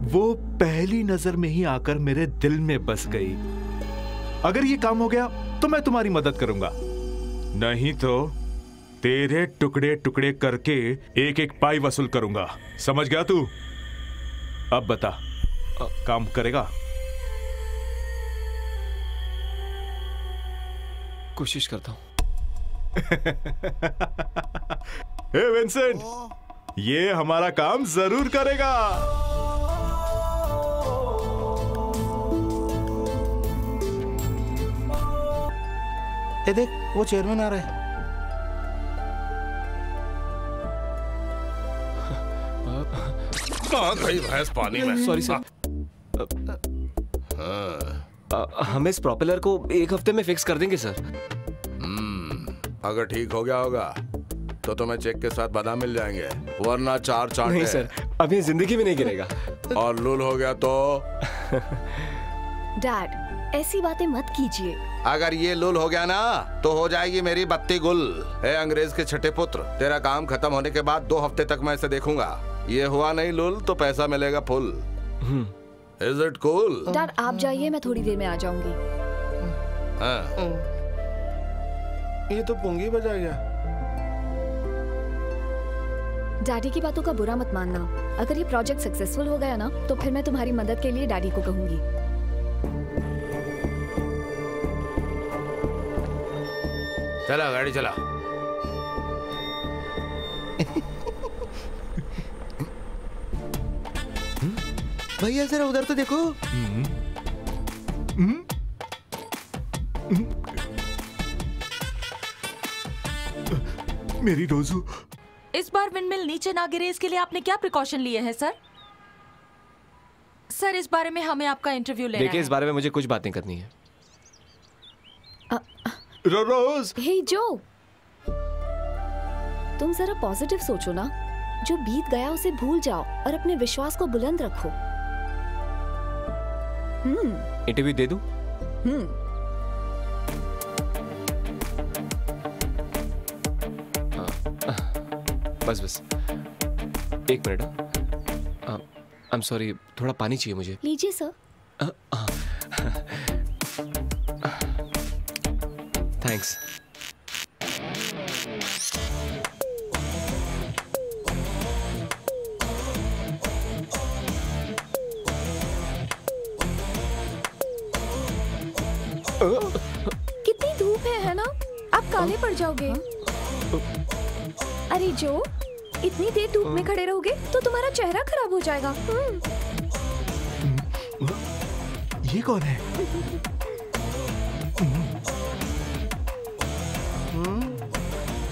वो पहली नजर में ही आकर मेरे दिल में बस गई। अगर ये काम हो गया तो मैं तुम्हारी मदद करूंगा, नहीं तो तेरे टुकड़े टुकड़े करके एक एक पाई वसूल करूंगा। समझ गया तू? अब बता, काम करेगा? कोशिश करता हूं। हे विंसेंट, ये हमारा काम जरूर करेगा। ये देख, वो चेयरमैन आ रहा है। कहाँ गई भैंस पानी में? Sorry sir. हम इस प्रोपेलर को एक हफ्ते में फिक्स कर देंगे सर। अगर ठीक हो गया होगा तो तुम्हें चेक के साथ बादाम मिल जाएंगे, वरना 4 चांटे। नहीं सर, अभी जिंदगी में नहीं गिरेगा। और लूल हो गया तो? डैड, ऐसी बातें मत कीजिए। अगर ये लूल हो गया ना तो हो जाएगी मेरी बत्ती गुल। ए अंग्रेज के छठे पुत्र, तेरा काम खत्म होने के बाद 2 हफ्ते तक मैं इसे देखूंगा। ये हुआ नहीं लूल तो पैसा मिलेगा full. Is it cool? Dad आप जाइए, मैं थोड़ी देर में आ जाऊंगी। ये तो पुंगी बजा गया। डैडी की बातों का बुरा मत मानना। अगर ये प्रोजेक्ट सक्सेसफुल हो गया ना तो फिर मैं तुम्हारी मदद के लिए डैडी को कहूंगी। चला गाड़ी चला। भैया जरा उधर तो देखो। मेरी रोजू, इस बार विंडमिल नीचे ना गिरे इसके लिए आपने क्या प्रिकॉशन लिए हैं सर? सर इस बारे में हमें आपका इंटरव्यू लेना है। देखिए, इस बारे में मुझे कुछ बातें करनी है। रोज। हे जो, तुम जरा पॉजिटिव सोचो ना। जो बीत गया उसे भूल जाओ और अपने विश्वास को बुलंद रखो। इंटरव्यू दे दूं? बस बस 1 मिनट। आई एम सॉरी, थोड़ा पानी चाहिए मुझे। लीजिए सर। थैंक्स। कितनी धूप है ना? आप काले पड़ जाओगे। अरे जो, इतनी देर धूप में खड़े रहोगे तो तुम्हारा चेहरा खराब हो जाएगा। ये कौन है?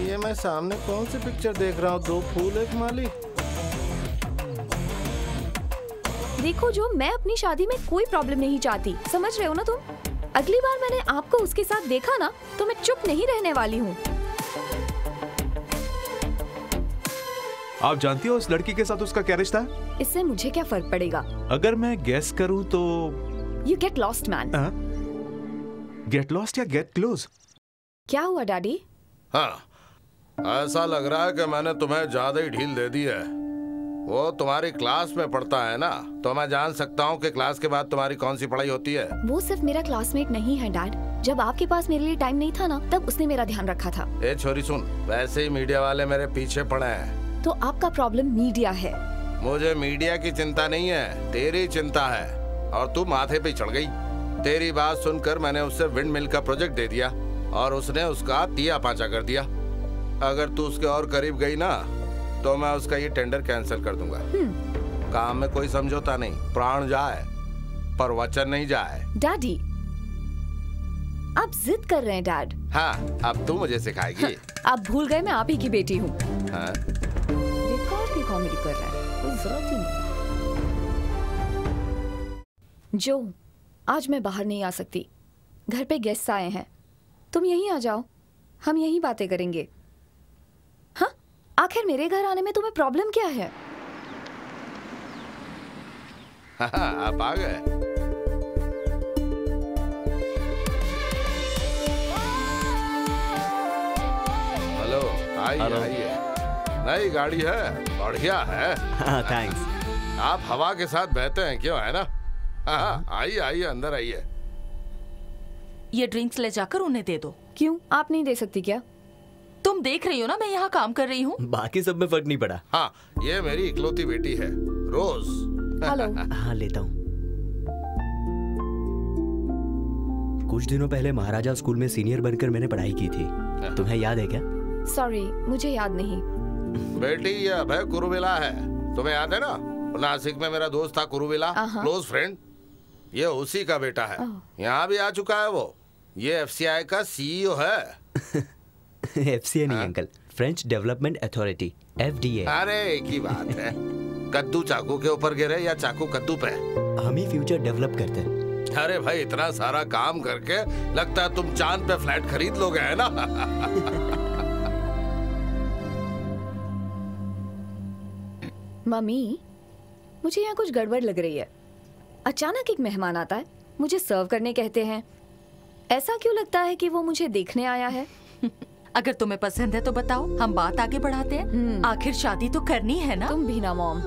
ये मैं सामने कौन सी पिक्चर देख रहा हूँ? 2 फूल 1 माली। देखो जो, मैं अपनी शादी में कोई प्रॉब्लम नहीं चाहती, समझ रहे हो ना तुम? अगली बार मैंने आपको उसके साथ देखा ना तो मैं चुप नहीं रहने वाली हूँ। आप जानती हो उस लड़की के साथ उसका क्या रिश्ता है? इससे मुझे क्या फर्क पड़ेगा? अगर मैं गेस करूं तो you get lost man. Get lost या गेट क्लोज? क्या हुआ डैडी? हाँ, ऐसा लग रहा है कि मैंने तुम्हें ज्यादा ही ढील दे दी है। वो तुम्हारी क्लास में पढ़ता है ना, तो मैं जान सकता हूँ कि क्लास के बाद तुम्हारी कौन सी पढ़ाई होती है? वो सिर्फ मेरा क्लासमेट नहीं है डैड। जब आपके पास मेरे लिए टाइम नहीं था ना, तब उसने मेरा ध्यान रखा था। ए छोरी सुन, वैसे ही मीडिया वाले मेरे पीछे पड़े हैं। तो आपका प्रॉब्लम मीडिया है? मुझे मीडिया की चिंता नहीं है, तेरी चिंता है। और तू माथे पे चढ़ गई। तेरी बात सुनकर मैंने उससे विंड मिल का प्रोजेक्ट दे दिया और उसने उसका तिया पांचा कर दिया। अगर तू उसके और करीब गई ना तो मैं उसका ये टेंडर कैंसिल कर दूंगा। काम में कोई समझौता नहीं, प्राण जाए पर वचन नहीं जाए। डैडी, आप जिद कर रहे हैं डैड। हाँ, अब तू मुझे सिखाएगी। आप भूल गए मैं आप ही की बेटी हूँ। हाँ? बेकार की कॉमेडी कर रहा है, कोई जरूरत ही नहीं। जो, आज मैं बाहर नहीं आ सकती, घर पे गेस्ट आए हैं। तुम यहीं आ जाओ, हम यहीं बातें करेंगे। हाँ, आखिर मेरे घर आने में तुम्हें प्रॉब्लम क्या है? हाँ, आप आ गए। हेलो, आइए आइए। नई गाड़ी है, बढ़िया है। हाँ, थैंक्स। आप हवा के साथ बहते हैं क्यों, है ना? हाँ, आइए आइए, अंदर आइए। ये ड्रिंक्स ले जाकर उन्हें दे दो। क्यों, आप नहीं दे सकती क्या? तुम देख रही हो ना मैं यहाँ काम कर रही हूँ। बाकी सब में फर्क नहीं पड़ा। हाँ, ये मेरी इकलौती बेटी है, रोज। हेलो। हाँ, लेता हूँ। कुछ दिनों पहले महाराजा स्कूल में सीनियर बनकर मैंने पढ़ाई की थी, तुम्हें याद है क्या? सॉरी, मुझे याद नहीं। बेटी, ये अभय कुरुविला है, तुम्हें याद है ना? नासिक में मेरा दोस्त था कुरुविला, क्लोज फ्रेंड। ये उसी का बेटा है, यहाँ भी आ चुका है वो। ये FCI का CEO है। FCI नहीं uncle, French development authority, FDA। अरे एक ही बात है, कद्दू चाकू के ऊपर गिरे या चाकू कद्दू पे। हम ही फ्यूचर डेवलप करते हैं। अरे भाई, इतना सारा काम करके लगता है तुम चांद पे फ्लैट खरीद लोगे, है ना? मम्मी, मुझे यहाँ कुछ गड़बड़ लग रही है। अचानक एक मेहमान आता है, मुझे सर्व करने कहते हैं। ऐसा क्यों लगता है कि वो मुझे देखने आया है? अगर तुम्हें पसंद है तो बताओ, हम बात आगे बढ़ाते हैं। आखिर शादी तो करनी है ना। तुम भी ना मॉम।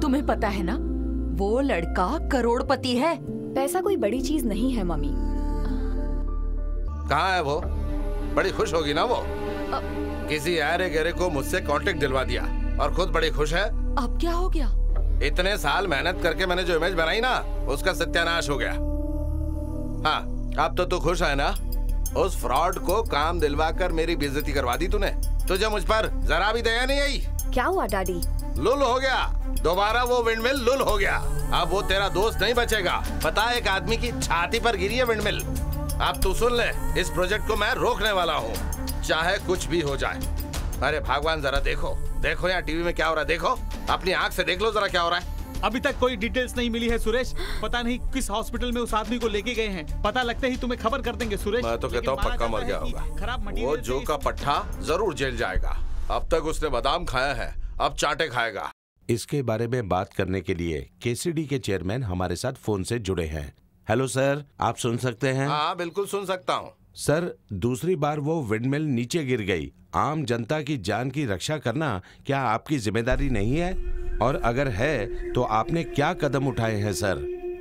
तुम्हें पता है ना, वो लड़का करोड़पति है। पैसा कोई बड़ी चीज नहीं है मम्मी। कहाँ है वो? बड़ी खुश होगी ना वो। किसी आरे गहरे को मुझसे कांटेक्ट दिलवा दिया और खुद बड़ी खुश है। अब क्या हो गया? इतने साल मेहनत करके मैंने जो इमेज बनाई ना, उसका सत्यानाश हो गया। हाँ, अब तो तू खुश है ना? उस फ्रॉड को काम दिलवा कर मेरी बेइज्जती करवा दी तूने। तुझे मुझ पर जरा भी दया नहीं आई। क्या हुआ डैडी? लुल हो गया, दोबारा वो विंडमिल लुल हो गया। अब वो तेरा दोस्त नहीं बचेगा। पता है, एक आदमी की छाती पर गिरी है विंडमिल। अब तू सुन ले, इस प्रोजेक्ट को मैं रोकने वाला हूँ, चाहे कुछ भी हो जाए। अरे भगवान, जरा देखो देखो यहाँ टीवी में क्या हो रहा है, देखो अपनी आंख से देख लो जरा क्या हो रहा है। अभी तक कोई डिटेल्स नहीं मिली है सुरेश। पता नहीं किस हॉस्पिटल में उस आदमी को लेके गए हैं। पता लगते ही तुम्हें खबर कर देंगे सुरेश। मैं तो कहता हूँ पक्का मर गया होगा। वो जो का पट्टा जरूर जेल जाएगा। अब तक उसने बादाम खाया है, अब चाटे खाएगा। इसके बारे में बात करने के लिए KCD के चेयरमैन हमारे साथ फोन से जुड़े हैं। हेलो सर, आप सुन सकते हैं? हाँ, बिल्कुल सुन सकता हूँ। सर, दूसरी बार वो विंडमिल नीचे गिर गई। आम जनता की जान की रक्षा करना क्या आपकी जिम्मेदारी नहीं है? और अगर है तो आपने क्या कदम उठाए हैं सर?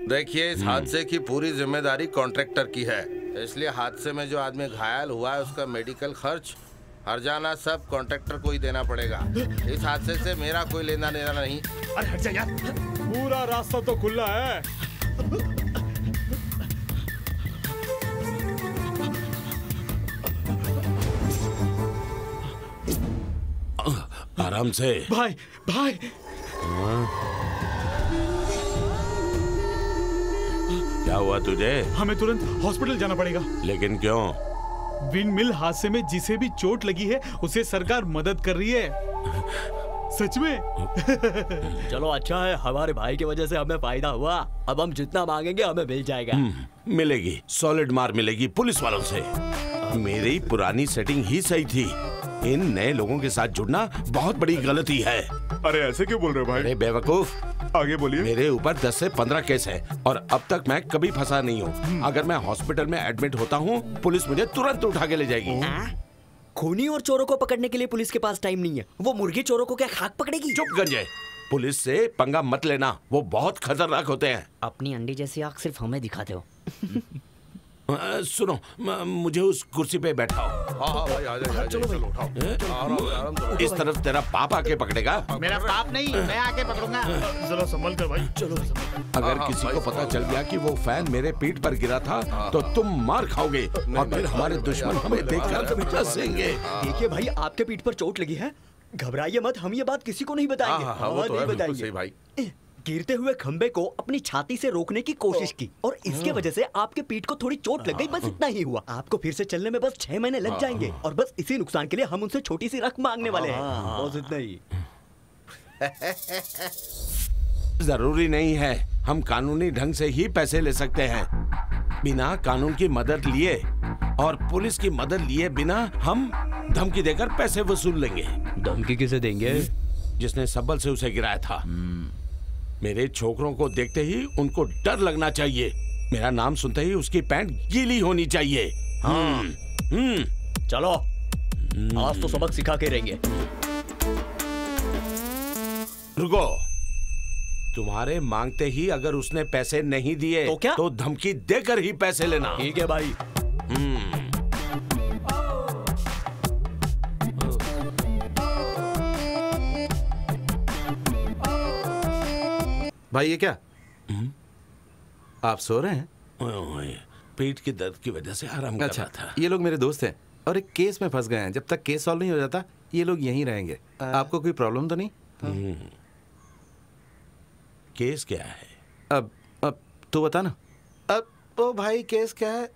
देखिए, इस हादसे की पूरी जिम्मेदारी कॉन्ट्रैक्टर की है, इसलिए हादसे में जो आदमी घायल हुआ है उसका मेडिकल खर्च, हर्जाना सब कॉन्ट्रैक्टर को ही देना पड़ेगा। इस हादसे से मेरा कोई लेना देना नहीं। अरे हट जा यार, पूरा रास्ता तो खुला है। आराम से भाई भाई। क्या हुआ तुझे? हमें तुरंत हॉस्पिटल जाना पड़ेगा। लेकिन क्यों? विंडमिल हादसे में जिसे भी चोट लगी है उसे सरकार मदद कर रही है। सच में? चलो अच्छा है, हमारे भाई की वजह से हमें फायदा हुआ। अब हम जितना मांगेंगे हमें मिल जाएगा। मिलेगी, सॉलिड मार मिलेगी पुलिस वालों से। मेरी पुरानी सेटिंग ही सही थी। इन नए लोगों के साथ जुड़ना बहुत बड़ी गलती है। अरे ऐसे क्यों बोल रहे हो भाई? अरे बेवकूफ, आगे बोलिए। मेरे ऊपर 10 से 15 केस हैं और अब तक मैं कभी फंसा नहीं हूँ। अगर मैं हॉस्पिटल में एडमिट होता हूँ, पुलिस मुझे तुरंत उठा के ले जाएगी। खूनी और चोरों को पकड़ने के लिए पुलिस के पास टाइम नहीं है। वो मुर्गी चोरों को क्या खाक पकड़ेगी? चुप गंजे, पुलिस से पंगा मत लेना, वो बहुत खतरनाक होते हैं। अपनी अंडी जैसी आंख सिर्फ हमें दिखाते हो। सुनो, मुझे उस कुर्सी पे बैठाओ। हाँ भाई, आ जाओ, चलो भाई, उठाओ। इस तरफ तेरा पाप आके पकड़ेगा। मेरा पाप नहीं, मैं आके पकड़ूंगा। जरा संभल कर भाई। चलो। अगर किसी को पता चल गया कि वो फैन मेरे पीठ पर गिरा था तो तुम मार खाओगे और फिर हमारे दुश्मन हमें देखकर हंसेंगे। देखिए भाई, आपके पीठ पर चोट लगी है, घबराइए मत। हम ये बात किसी को नहीं बताएंगे। नहीं बताएंगे भाई। गिरते हुए खंबे को अपनी छाती से रोकने की कोशिश की और इसके वजह से आपके पीठ को थोड़ी चोट लग गई, बस इतना ही हुआ। आपको फिर से चलने में बस 6 महीने लग जाएंगे और बस इसी नुकसान के लिए हम उनसे छोटी सी रकम मांगने वाले हैं। बस इतना ही। जरूरी नहीं है, हम कानूनी ढंग से ही पैसे ले सकते हैं। बिना कानून की मदद लिए और पुलिस की मदद लिए बिना हम धमकी देकर पैसे वसूल लेंगे। धमकी किसे देंगे? जिसने सब्बल से उसे गिराया था। मेरे छोकरों को देखते ही उनको डर लगना चाहिए। मेरा नाम सुनते ही उसकी पैंट गीली होनी चाहिए। चलो, आज तो सबक सिखा के रहेंगे। रुको, तुम्हारे मांगते ही अगर उसने पैसे नहीं दिए तो क्या? तो धमकी देकर ही पैसे लेना। ठीक है भाई। भाई ये क्या? आप सो रहे हैं? ओए, पेट के दर्द की वजह से आराम कर अच्छा, रहा था। ये लोग मेरे दोस्त हैं और एक केस में फंस गए हैं। जब तक केस सॉल्व नहीं हो जाता ये लोग यहीं रहेंगे। आपको कोई प्रॉब्लम तो नहीं? केस क्या है? अब तू बता ना। अब ओ भाई केस क्या है?